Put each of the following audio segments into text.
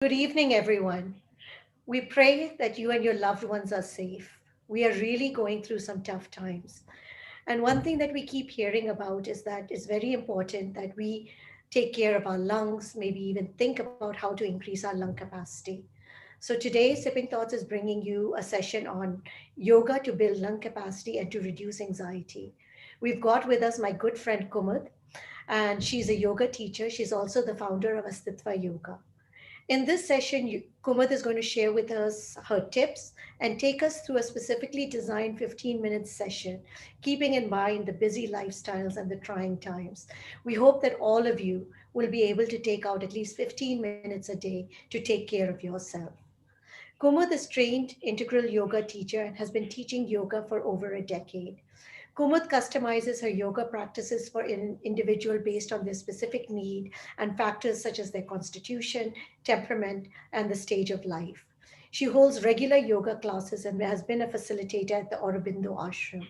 Good evening, everyone. We pray that you and your loved ones are safe. We are really going through some tough times. And one thing that we keep hearing about is that it's very important that we take care of our lungs, maybe even think about how to increase our lung capacity. So today, Sipping Thoughts is bringing you a session on yoga to build lung capacity and to reduce anxiety. We've got with us my good friend Kumud, and she's a yoga teacher. She's also the founder of Astitva Yoga. In this session, Kumud is going to share with us her tips and take us through a specifically designed 15-minute session, keeping in mind the busy lifestyles and the trying times. We hope that all of you will be able to take out at least 15 minutes a day to take care of yourself. Kumud is trained integral yoga teacher and has been teaching yoga for over a decade. Kumud customizes her yoga practices for an individual based on their specific need and factors such as their constitution, temperament, and the stage of life. She holds regular yoga classes and has been a facilitator at the Aurobindo Ashram.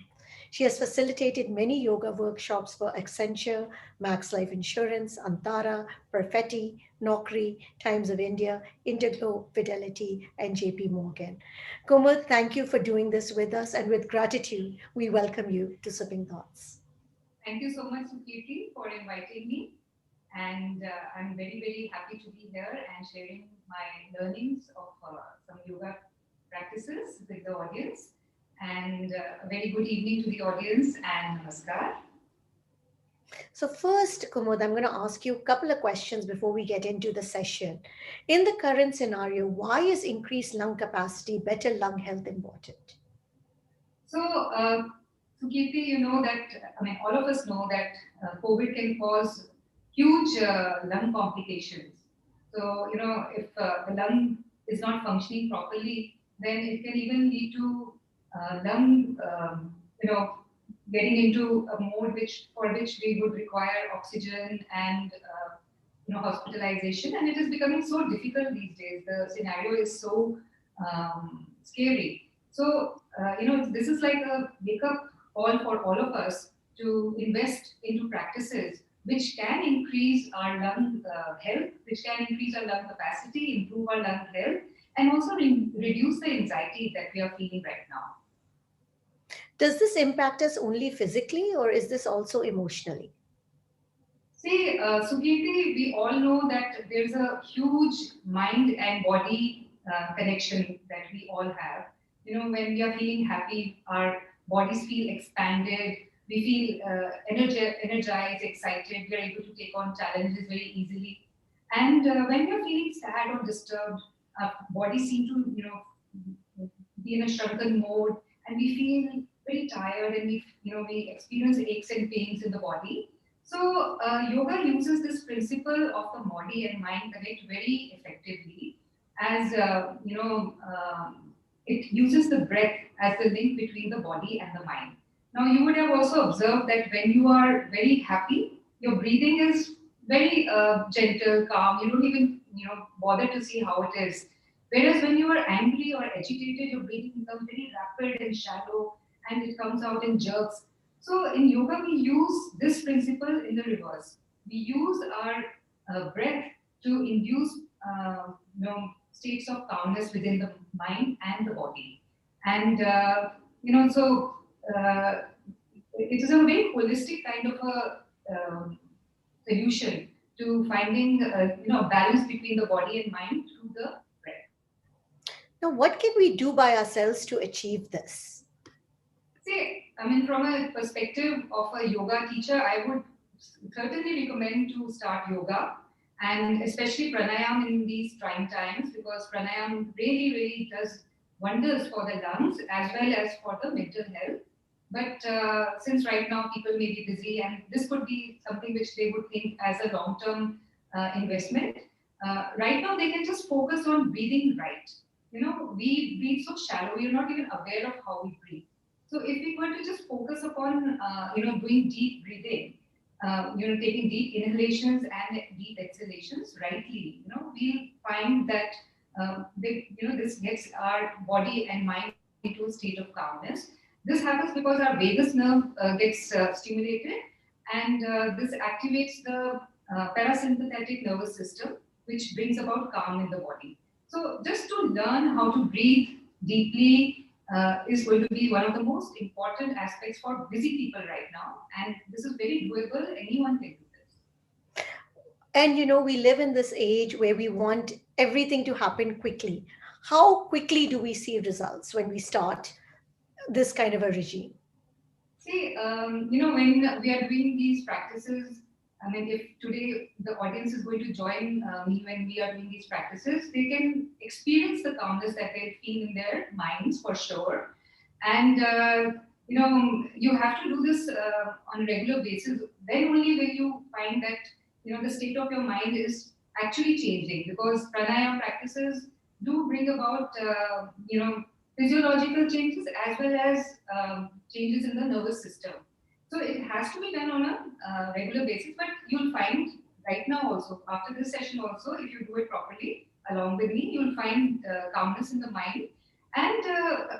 She has facilitated many yoga workshops for Accenture, Max Life Insurance, Antara, Perfetti, Naukri, Times of India, Interglobe, Fidelity, and JP Morgan. Kumud, thank you for doing this with us, and with gratitude, we welcome you to Sipping Thoughts. Thank you so much, Sukirti, for inviting me. And I'm very, very happy to be here and sharing my learnings of some yoga practices with the audience. And a very good evening to the audience and namaskar. So, first, Kumud, I'm going to ask you a couple of questions before we get into the session. In the current scenario, why is increased lung capacity, better lung health important? So, Sukirti, you know that, I mean, all of us know that COVID can cause huge lung complications. So, if the lung is not functioning properly, then it can even lead to lung, getting into a mode for which we would require oxygen and hospitalization. And it is becoming so difficult these days. The scenario is so scary. So, this is like a wake up call for all of us to invest into practices which can increase our lung health, which can increase our lung capacity, improve our lung health, and also reduce the anxiety that we are feeling right now. Does this impact us only physically, or is this also emotionally? See, Sukirti, we all know that there's a huge mind and body connection that we all have. When we are feeling happy, our bodies feel expanded, we feel energized, excited, we are able to take on challenges very easily. And when we are feeling sad or disturbed, our bodies seem to, be in a shrunken mode, and we feel very tired, and we experience aches and pains in the body. So, yoga uses this principle of the body and mind connect very effectively, as it uses the breath as the link between the body and the mind. Now, you would have also observed that when you are very happy, your breathing is very gentle, calm. You don't even bother to see how it is. Whereas when you are angry or agitated, your breathing becomes very rapid and shallow, and it comes out in jerks. So in yoga, we use this principle in the reverse. We use our breath to induce states of calmness within the mind and the body. And so uh, it is a very holistic kind of a solution to finding balance between the body and mind through the breath. Now, what can we do by ourselves to achieve this? See, I mean, from a perspective of a yoga teacher, I would certainly recommend to start yoga and especially pranayam in these trying times because pranayam really, really does wonders for the lungs as well as for the mental health. But since right now people may be busy and this could be something which they would think as a long term investment, right now they can just focus on breathing right. We breathe so shallow, we're not even aware of how we breathe. So if we were to just focus upon, doing deep breathing, taking deep inhalations and deep exhalations rightly, we'll find that this gets our body and mind into a state of calmness. This happens because our vagus nerve gets stimulated, and this activates the parasympathetic nervous system, which brings about calm in the body. So just to learn how to breathe deeply is going to be one of the most important aspects for busy people right now. And this is very doable. Anyone can do this. And we live in this age where we want everything to happen quickly. How quickly do we see results when we start this kind of a regime? See, when we are doing these practices, I mean, if today the audience is going to join me when we are doing these practices, they can experience the calmness that they feel in their minds for sure. And, you have to do this on a regular basis. Then only will you find that, the state of your mind is actually changing, because pranayama practices do bring about, physiological changes as well as changes in the nervous system. So it has to be done on a regular basis, but you'll find right now also, after this session also, if you do it properly along with me, you'll find calmness in the mind. And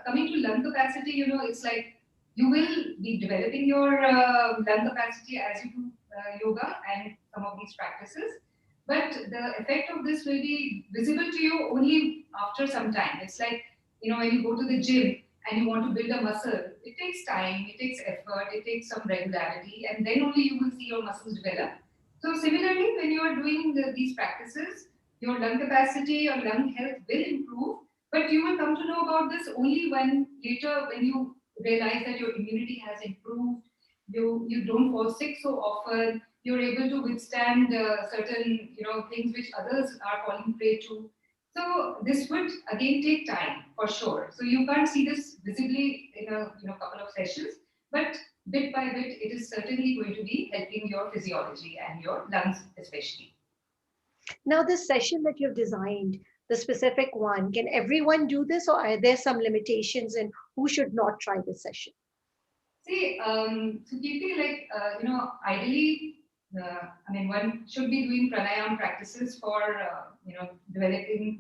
coming to lung capacity, it's like you will be developing your lung capacity as you do yoga and some of these practices. But the effect of this will be visible to you only after some time. It's like, when you go to the gym and you want to build a muscle, it takes time, it takes effort, it takes some regularity, and then only you will see your muscles develop. So, similarly, when you are doing these practices, your lung capacity, your lung health will improve, but you will come to know about this only when later, when you realize that your immunity has improved, you don't fall sick so often, you're able to withstand certain things which others are falling prey to. So this would again take time for sure. So you can't see this visibly in a couple of sessions, but bit by bit, it is certainly going to be helping your physiology and your lungs especially. Now, this session that you've designed, the specific one, can everyone do this, or are there some limitations in who should not try this session? See, so Kirti, ideally, one should be doing pranayama practices for developing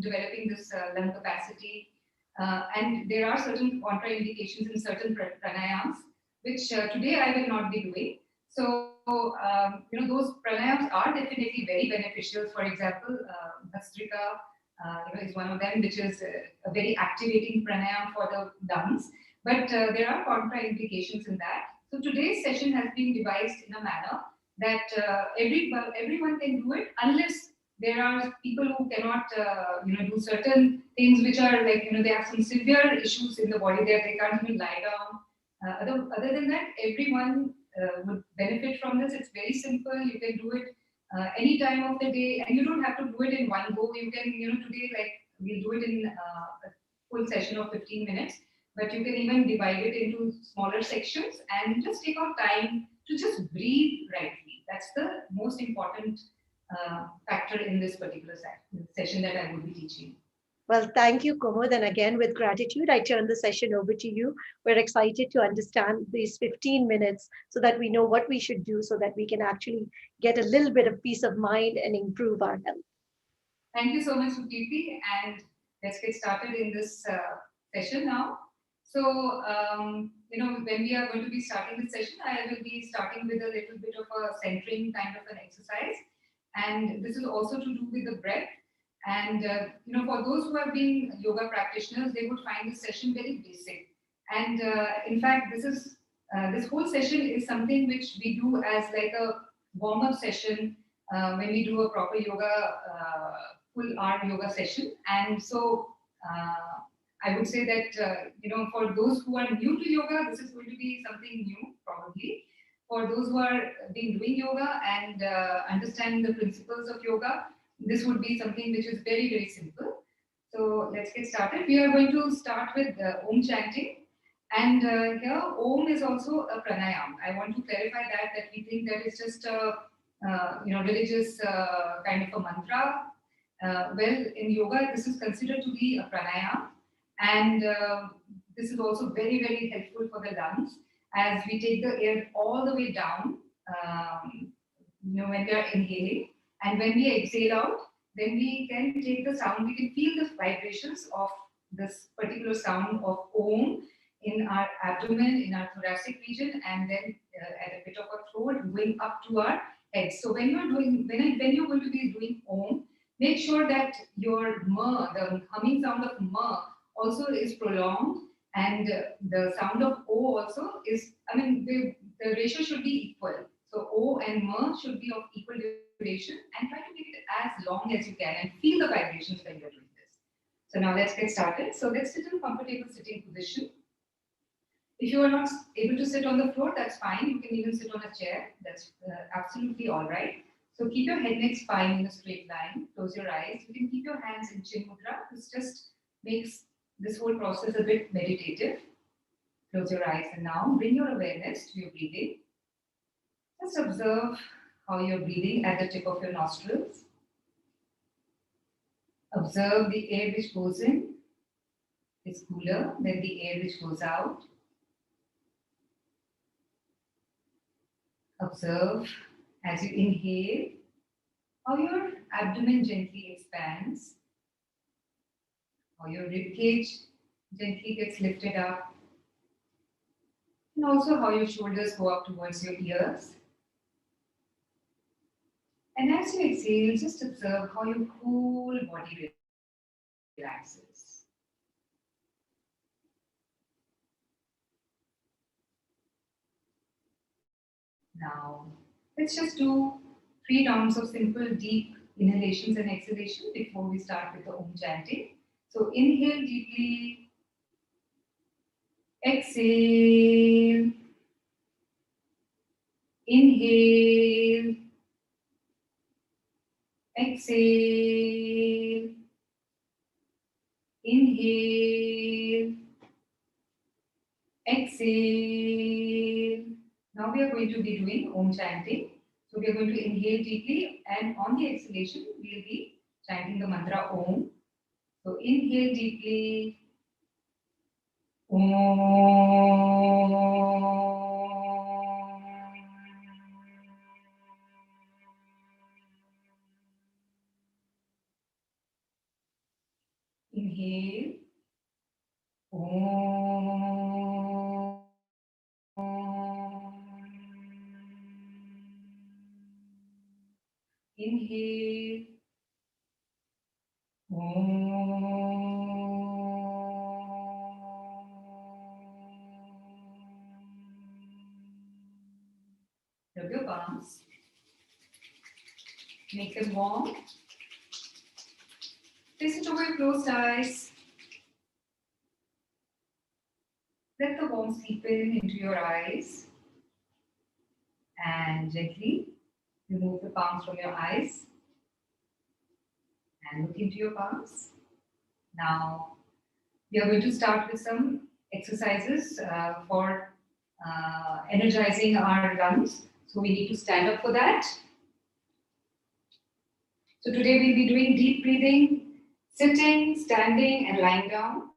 this lung capacity, and there are certain contraindications in certain pranayams, which today I will not be doing. So, those pranayams are definitely very beneficial. For example, Bhastrika, is one of them, which is a very activating pranayam for the lungs. But there are contraindications in that. So today's session has been devised in a manner that everyone can do it, unless there are people who cannot do certain things which are like they have some severe issues in the body that they can't even lie down. Other than that, everyone would benefit from this. It's very simple. You can do it any time of the day, and you don't have to do it in one go. You can today, like, we'll do it in a full session of 15 minutes, but you can even divide it into smaller sections and just take out time to just breathe rightly. That's the most important factor in this particular session that I will be teaching. Well, thank you, Kumud. And again, with gratitude, I turn the session over to you. We're excited to understand these 15 minutes so that we know what we should do so that we can actually get a little bit of peace of mind and improve our health. Thank you so much, Sukirti, and let's get started in this session now. So, when we are going to be starting this session, I will be starting with a little bit of a centering kind of an exercise, and this is also to do with the breath. And for those who have been yoga practitioners, they would find this session very basic. And in fact, this whole session is something which we do as like a warm-up session when we do a proper yoga, full hour yoga session. And so I would say that for those who are new to yoga, this is going to be something new probably. For those who are been doing yoga and understand the principles of yoga, this would be something which is very, very simple. So let's get started. We are going to start with Om chanting. And here, Om is also a pranayam. I want to clarify that we think that it's just a religious kind of a mantra. Well, in yoga, this is considered to be a pranayam, and this is also very, very helpful for the lungs as we take the air all the way down. When we are inhaling, and when we exhale out, then we can take the sound. We can feel the vibrations of this particular sound of Om in our abdomen, in our thoracic region, and then at a bit of a throat going up to our head. So when you're going to be doing Om, Make sure that your the humming sound of also is prolonged, and the sound of O also is, the ratio should be equal. So O and should be of equal duration, and try to make it as long as you can and feel the vibrations when you're doing this. So now let's get started. So let's sit in a comfortable sitting position. If you are not able to sit on the floor, that's fine. You can even sit on a chair. That's absolutely all right. So keep your head, neck, spine in a straight line. Close your eyes. You can keep your hands in chin mudra. This just makes this whole process a bit meditative. Close your eyes and now bring your awareness to your breathing. Just observe how you're breathing at the tip of your nostrils. Observe the air which goes in is cooler than the air which goes out. Observe as you inhale how your abdomen gently expands, how your ribcage gently gets lifted up, and also how your shoulders go up towards your ears. And as you exhale, just observe how your whole body relaxes. Now, let's just do 3 rounds of simple deep inhalations and exhalations before we start with the Om chanting. So inhale deeply, exhale, inhale, exhale, inhale, exhale. Now we are going to be doing Om chanting. So we are going to inhale deeply, and on the exhalation, we will be chanting the mantra Om. So inhale deeply, Om. Inhale, Om. Inhale, Rub your palms, make them warm. Place it over your closed eyes. Let the warmth seep in into your eyes and gently remove the palms from your eyes and look into your palms. Now, we are going to start with some exercises for energizing our lungs. So we need to stand up for that. So today we'll be doing deep breathing, sitting, standing, and lying down.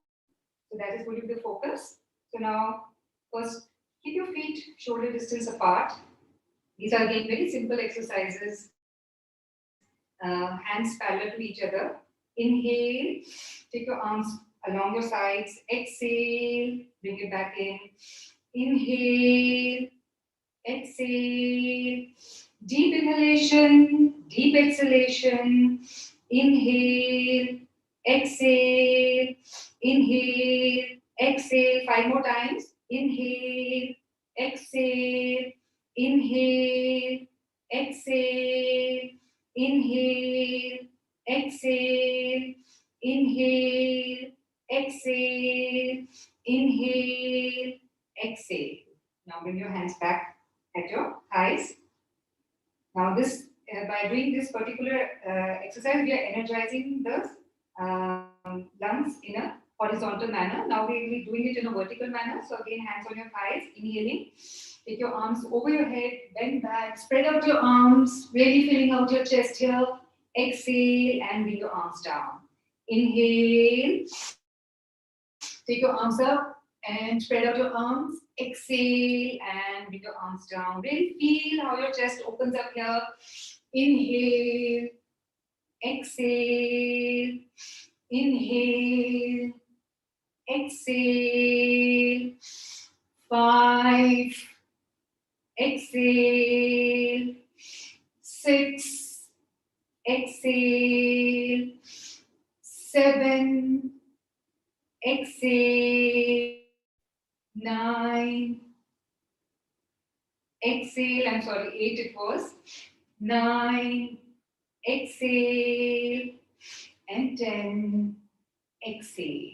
So that is going to be the focus. So now, first, keep your feet shoulder distance apart. These are again very simple exercises. Hands parallel to each other. Inhale, take your arms along your sides. Exhale, bring it back in. Inhale, exhale. Deep inhalation, deep exhalation. Inhale, exhale, inhale, exhale. 5 more times. Inhale, exhale, inhale, exhale, inhale, exhale, inhale, exhale, inhale, exhale. Now bring your hands back at your thighs. Now this, by doing this particular exercise, we are energizing the lungs in a horizontal manner. Now we will be doing it in a vertical manner. So again, hands on your thighs, inhaling. Take your arms over your head, bend back, spread out your arms, really filling out your chest here. Exhale and bring your arms down. Inhale. Take your arms up and spread out your arms. Exhale and bring your arms down. Really feel how your chest opens up here. Inhale. Exhale. Inhale. Exhale. 5. Exhale. 6. exhale, 7, exhale, 9, exhale, I'm sorry, 8 it was, 9, exhale, and 10, exhale.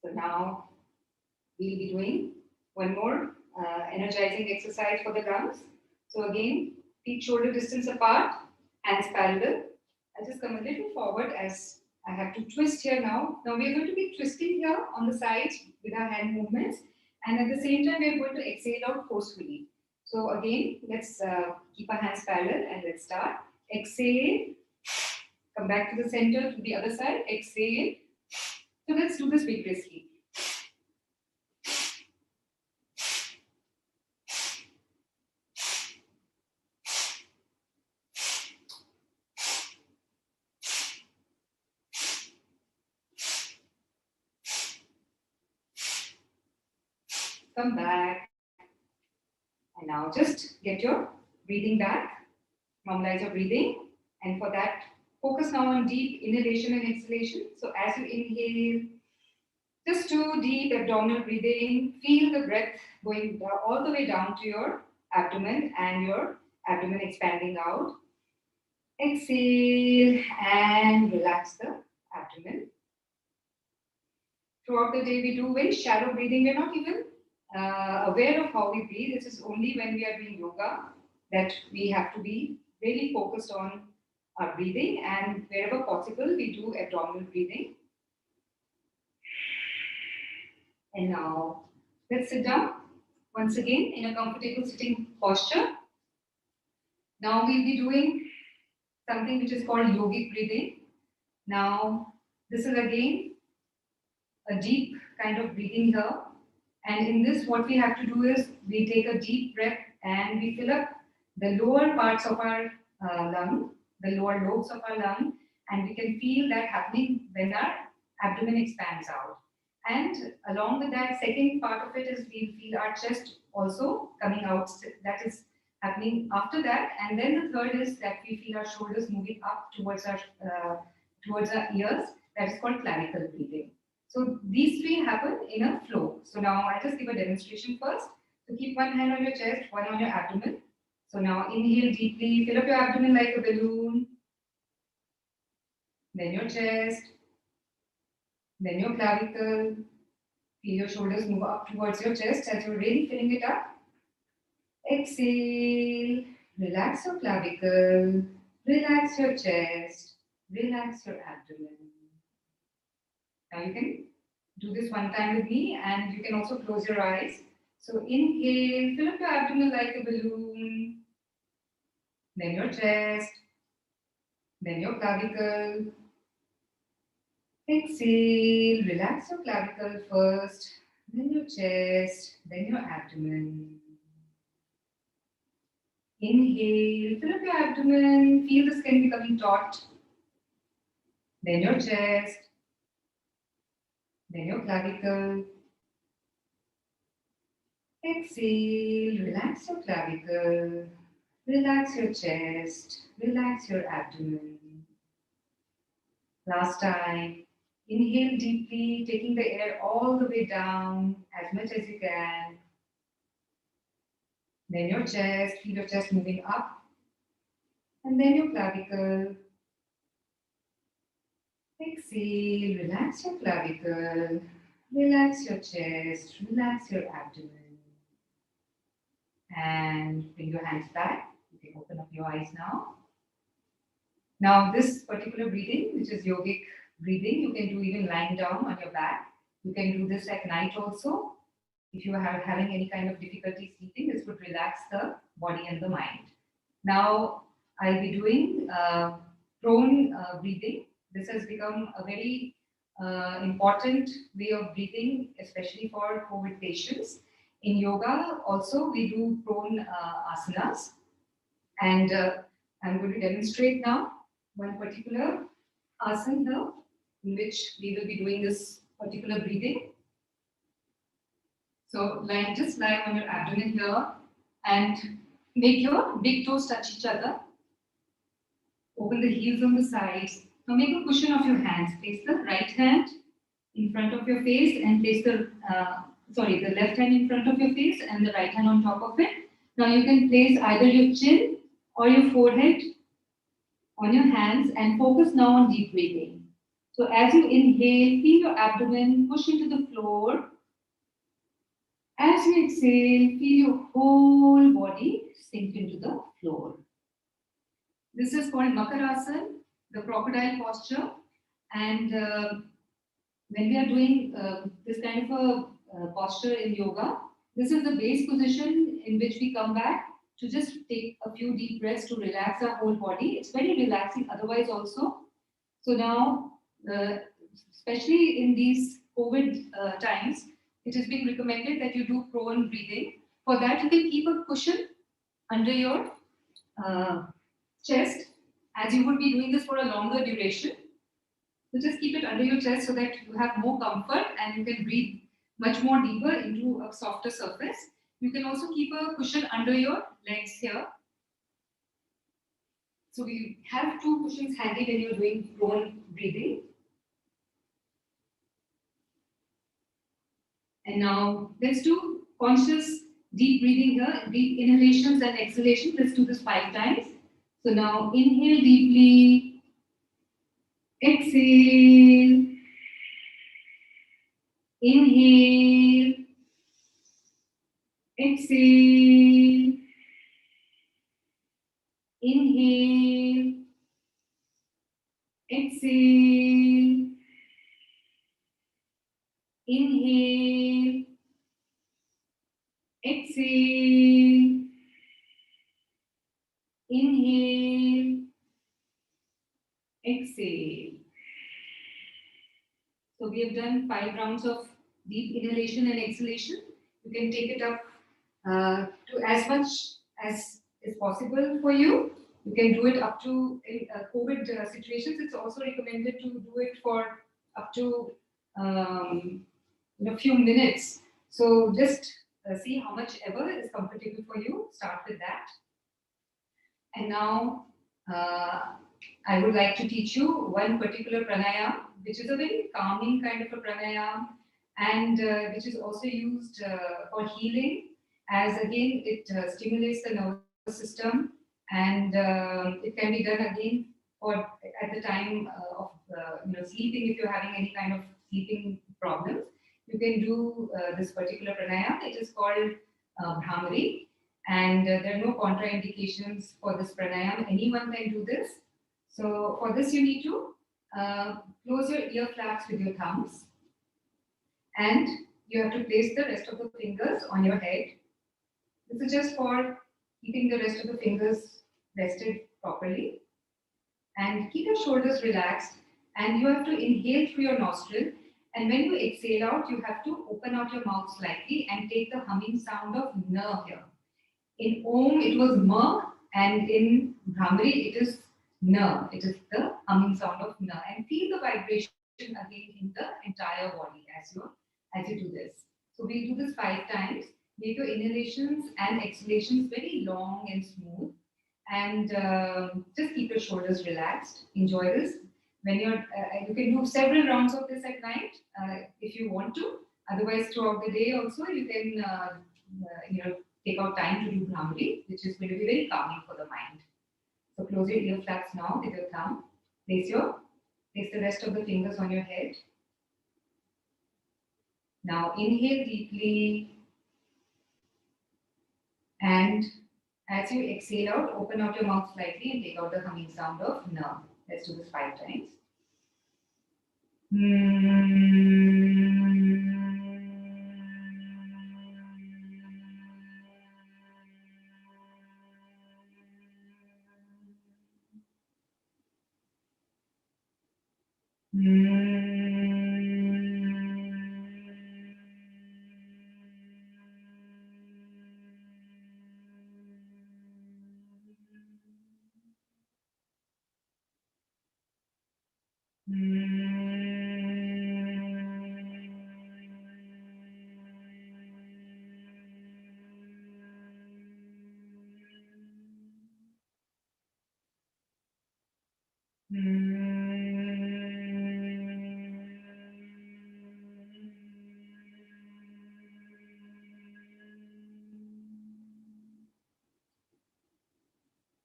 So now we'll be doing one more energizing exercise for the lungs. So again, feet shoulder distance apart, hands parallel. I'll just come a little forward as I have to twist here now. Now we are going to be twisting here on the sides with our hand movements, and at the same time we are going to exhale out forcefully. So again, let's keep our hands parallel and let's start. Exhale, come back to the center to the other side. Exhale. So let's do this vigorously. Come back. And now just get your breathing back. Normalize your breathing. And for that, focus now on deep inhalation and exhalation. So as you inhale, just do deep abdominal breathing. Feel the breath going all the way down to your abdomen and your abdomen expanding out. Exhale and relax the abdomen. Throughout the day, we do very shallow breathing. We're not even aware of how we breathe. This is only when we are doing yoga that we have to be really focused on our breathing, and wherever possible, we do abdominal breathing. And now let's sit down once again in a comfortable sitting posture. Now we'll be doing something which is called yogic breathing. Now, this is again a deep kind of breathing here. And in this, what we have to do is we take a deep breath and we fill up the lower parts of our lung, the lower lobes of our lung, and we can feel that happening when our abdomen expands out. And along with that, second part of it is we feel our chest also coming out. That is happening after that. And then the third is that we feel our shoulders moving up towards our ears. That is called clavicle breathing. So these three happen in a flow. So now I'll just give a demonstration first. So keep one hand on your chest, one on your abdomen. So now inhale deeply, fill up your abdomen like a balloon. Then your chest, then your clavicle. Feel your shoulders move up towards your chest as you're really filling it up. Exhale, relax your clavicle, relax your chest, relax your abdomen. Now you can do this one time with me, and you can also close your eyes. So inhale, fill up your abdomen like a balloon, then your chest, then your clavicle. Exhale, relax your clavicle first, then your chest, then your abdomen. Inhale, fill up your abdomen, feel the skin becoming taut, then your chest, then your clavicle. Exhale, relax your clavicle, relax your chest, relax your abdomen. Last time, inhale deeply, taking the air all the way down as much as you can. Then your chest, feel your chest moving up, and then your clavicle. Exhale, relax your clavicle, relax your chest, relax your abdomen. And bring your hands back. You can open up your eyes now. Now, this particular breathing, which is yogic breathing, you can do even lying down on your back. You can do this at night also. If you are having any kind of difficulty sleeping, this would relax the body and the mind. Now, I'll be doing prone breathing. This has become a very important way of breathing, especially for COVID patients. In yoga, also, we do prone asanas. And I'm going to demonstrate now one particular asana here, in which we will be doing this particular breathing. So just lie on your abdomen here and make your big toes touch each other. Open the heels on the sides. Now make a cushion of your hands. Place the right hand in front of your face and place the left hand in front of your face and the right hand on top of it. Now you can place either your chin or your forehead on your hands and focus now on deep breathing. So as you inhale, feel your abdomen push into the floor. As you exhale, feel your whole body sink into the floor. This is called Makarasana, the crocodile posture. And when we are doing this kind of a posture in yoga, this is the base position in which we come back to just take a few deep breaths to relax our whole body. It's very relaxing otherwise also. So now, especially in these COVID times, it has been recommended that you do prone breathing. For that, you can keep a cushion under your uh, chest, as you would be doing this for a longer duration. So just keep it under your chest so that you have more comfort and you can breathe much more deeper into a softer surface. You can also keep a cushion under your legs here. So we have two cushions handy when you're doing prone breathing. And now let's do conscious deep breathing here, deep inhalations and exhalations. Let's do this 5 times. So now inhale deeply, exhale, inhale, exhale, inhale, exhale, inhale, exhale, inhale, exhale. So we have done 5 rounds of deep inhalation and exhalation. You can take it up to as much as is possible for you. You can do it up to in COVID situations. It's also recommended to do it for up to a few minutes. So just see how much ever is comfortable for you. Start with that. And now uh, I would like to teach you one particular pranayam, which is a very calming kind of a pranayam, and which is also used for healing, as again it stimulates the nervous system, and it can be done again for at the time of sleeping. If you're having any kind of sleeping problems, you can do this particular pranayam. It is called Bhramari, and there are no contraindications for this pranayam. Anyone can do this. So for this, you need to close your ear flaps with your thumbs, and you have to place the rest of the fingers on your head. This is just for keeping the rest of the fingers rested properly, and keep your shoulders relaxed. And you have to inhale through your nostril, and when you exhale out, you have to open out your mouth slightly and take the humming sound of na here. In Om, it was ma, and in Brahmari, it is na. It is the humming sound of na. And feel the vibration again in the entire body as you do this. So we do this 5 times. Make your inhalations and exhalations very long and smooth. And just keep your shoulders relaxed. Enjoy this. When you can do several rounds of this at night if you want to. Otherwise, throughout the day also, you can take out time to do Brahmari, which is going to be very calming for the mind. So close your ear flaps now with your thumb. Place the rest of the fingers on your head. Now inhale deeply, and as you exhale out, open out your mouth slightly and take out the humming sound of na. Let's do this 5 times.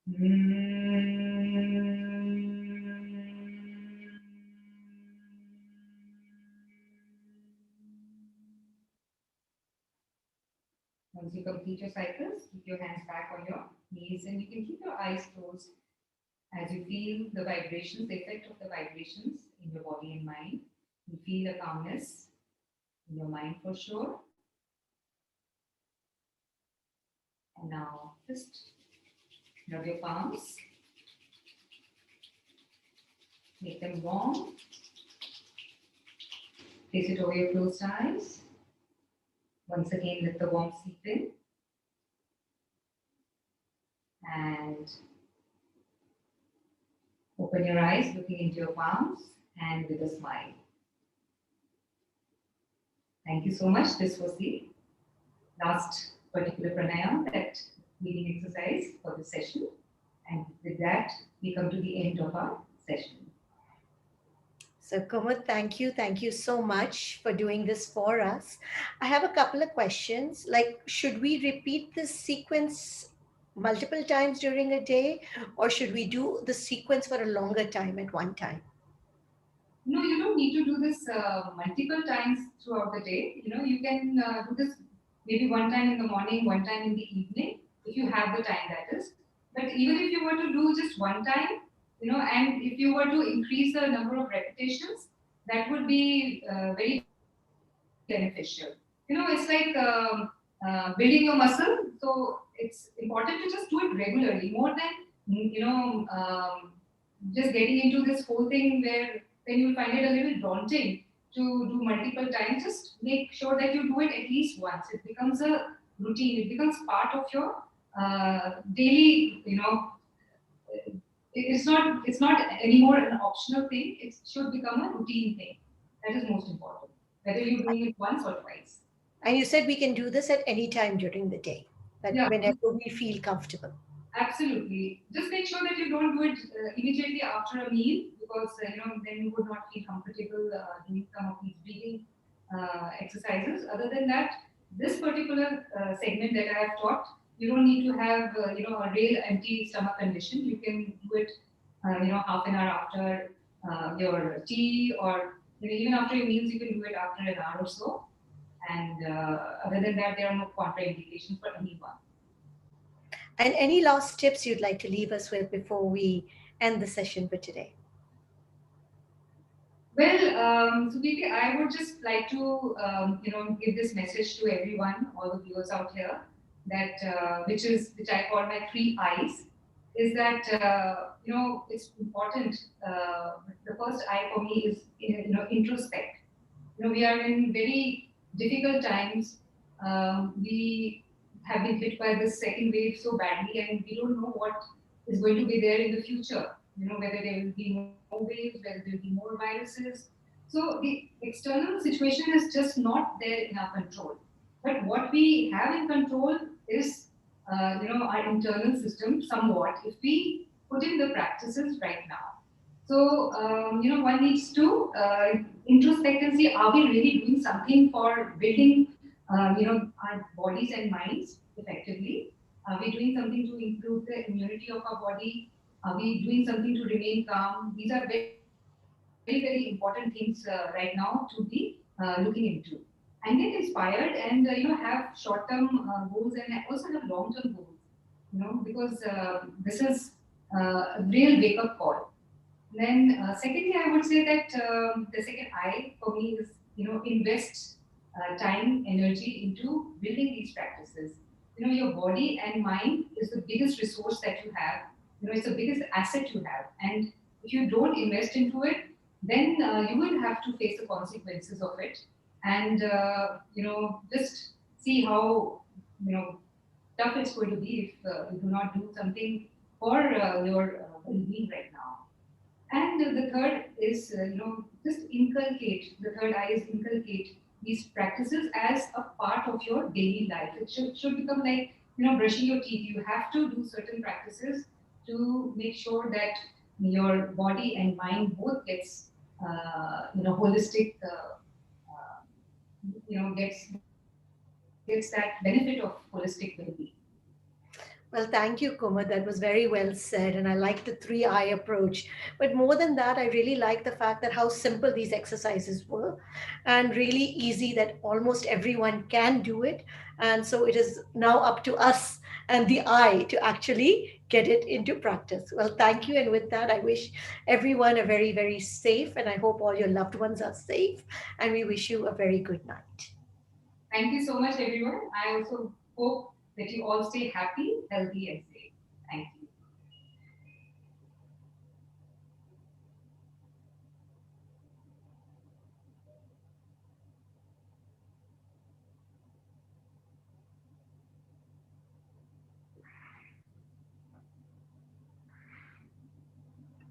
Once you complete your cycles, keep your hands back on your knees and you can keep your eyes closed as you feel the vibrations, the effect of the vibrations in your body and mind. You feel a calmness in your mind for sure. And now just rub your palms, make them warm, place it over your closed eyes. Once again, let the warmth seep in. And open your eyes, looking into your palms and with a smile. Thank you so much. This was the last particular pranayama, that breathing exercise for this session. And with that, we come to the end of our session. So, Kumud, thank you. Thank you so much for doing this for us. I have a couple of questions. Like, should we repeat this sequence multiple times during a day, or should we do the sequence for a longer time at one time? No, you don't need to do this multiple times throughout the day. You can do this maybe one time in the morning, one time in the evening, if you have the time, that is. But even if you were to do just one time, and if you were to increase the number of repetitions, that would be very beneficial. It's like building your muscle. So it's important to just do it regularly, more than just getting into this whole thing where then you'll find it a little daunting to do multiple times. Just make sure that you do it at least once. It becomes a routine. It becomes part of your daily. It's not anymore an optional thing. It should become a routine thing. That is most important. Whether you're doing it once or twice. And you said we can do this at any time during the day, that Yeah, whenever we feel comfortable. absolutely. Just make sure that you don't do it immediately after a meal, because then you would not feel comfortable doing some of these breathing exercises. Other than that, this particular segment that I have taught, you don't need to have a real empty stomach condition. You can do it half an hour after your tea, or even after your meals. You can do it after an hour or so. And other than that, there are no contraindications for anyone. And any last tips you'd like to leave us with before we end the session for today? Well, Sudhiti, I would just like to, give this message to everyone, all the viewers out here, that which I call my three eyes, is that it's important. The first eye for me is introspect. We are in very difficult times. We have been hit by this second wave so badly, and we don't know what is going to be there in the future. Whether there will be more waves, whether there will be more viruses. So the external situation is just not there in our control. But what we have in control is, our internal system somewhat. If we put in the practices right now, so, one needs to introspect and see, are we really doing something for building, our bodies and minds effectively? Are we doing something to improve the immunity of our body? Are we doing something to remain calm? These are very, very important things right now to be looking into. And get inspired and, have short-term goals and also have long-term goals, because this is a real wake-up call. Then, secondly, I would say that the second I for me is, invest time, energy into building these practices. Your body and mind is the biggest resource that you have. It's the biggest asset you have, and if you don't invest into it, then you will have to face the consequences of it, and just see how tough it's going to be if you do not do something for your well-being right now. And the third is, just inculcate. The third eye is inculcate these practices as a part of your daily life. It should become like, brushing your teeth. You have to do certain practices to make sure that your body and mind both gets, holistic, gets that benefit of holistic well-being. Well, thank you, Kumar. That was very well said. And I like the 3I approach. But more than that, I really like the fact that how simple these exercises were and really easy that almost everyone can do it. And so it is now up to us and the I to actually get it into practice. Well, thank you. And with that, I wish everyone a very, very safe, and I hope all your loved ones are safe. And we wish you a very good night. Thank you so much, everyone. I also hope that you all stay happy, healthy, and safe. Thank you.